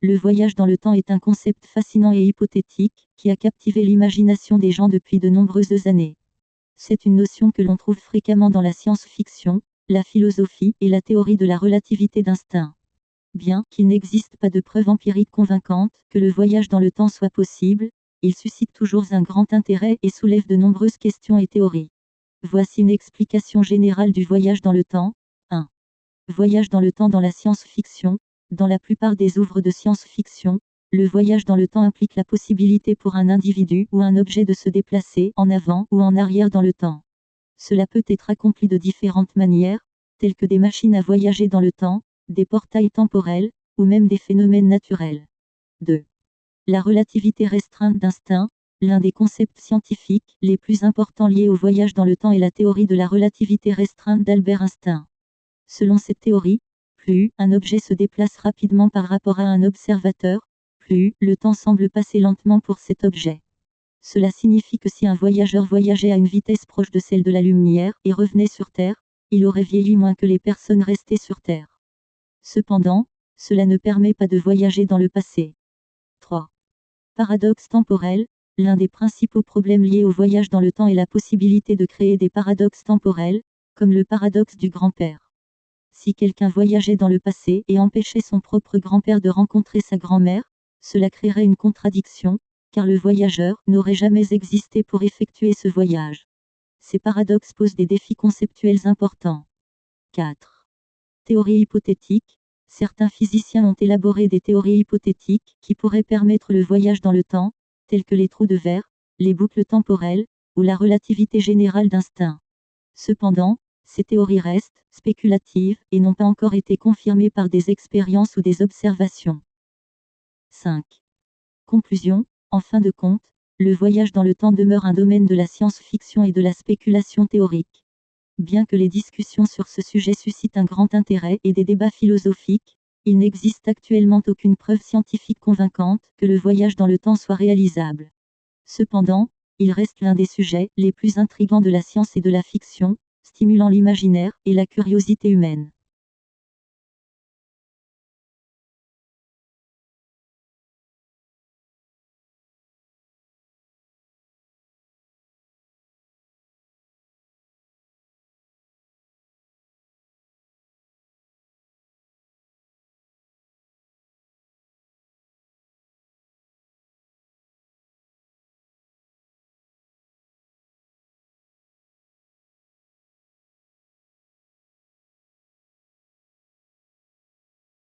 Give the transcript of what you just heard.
le voyage dans le temps est un concept fascinant et hypothétique, qui a captivé l'imagination des gens depuis de nombreuses années. C'est une notion que l'on trouve fréquemment dans la science-fiction, la philosophie et la théorie de la relativité d'Einstein. Bien qu'il n'existe pas de preuves empiriques convaincantes que le voyage dans le temps soit possible, il suscite toujours un grand intérêt et soulève de nombreuses questions et théories. Voici une explication générale du voyage dans le temps. 1. Voyage dans le temps dans la science-fiction. Dans la plupart des œuvres de science-fiction, le voyage dans le temps implique la possibilité pour un individu ou un objet de se déplacer en avant ou en arrière dans le temps. Cela peut être accompli de différentes manières, telles que des machines à voyager dans le temps, des portails temporels, ou même des phénomènes naturels. 2. La relativité restreinte d'Einstein. L'un des concepts scientifiques les plus importants liés au voyage dans le temps est la théorie de la relativité restreinte d'Albert Einstein. Selon cette théorie, plus un objet se déplace rapidement par rapport à un observateur, plus le temps semble passer lentement pour cet objet. Cela signifie que si un voyageur voyageait à une vitesse proche de celle de la lumière et revenait sur Terre, il aurait vieilli moins que les personnes restées sur Terre. Cependant, cela ne permet pas de voyager dans le passé. 3. Paradoxe temporel. L'un des principaux problèmes liés au voyage dans le temps est la possibilité de créer des paradoxes temporels, comme le paradoxe du grand-père. Si quelqu'un voyageait dans le passé et empêchait son propre grand-père de rencontrer sa grand-mère, cela créerait une contradiction, car le voyageur n'aurait jamais existé pour effectuer ce voyage. Ces paradoxes posent des défis conceptuels importants. 4. Théorie hypothétique. Certains physiciens ont élaboré des théories hypothétiques qui pourraient permettre le voyage dans le temps, tels que les trous de verre, les boucles temporelles, ou la relativité générale d'Einstein. Cependant, ces théories restent spéculatives et n'ont pas encore été confirmées par des expériences ou des observations. 5. Conclusion. En fin de compte, le voyage dans le temps demeure un domaine de la science-fiction et de la spéculation théorique. Bien que les discussions sur ce sujet suscitent un grand intérêt et des débats philosophiques, il n'existe actuellement aucune preuve scientifique convaincante que le voyage dans le temps soit réalisable. Cependant, il reste l'un des sujets les plus intrigants de la science et de la fiction, stimulant l'imaginaire et la curiosité humaine.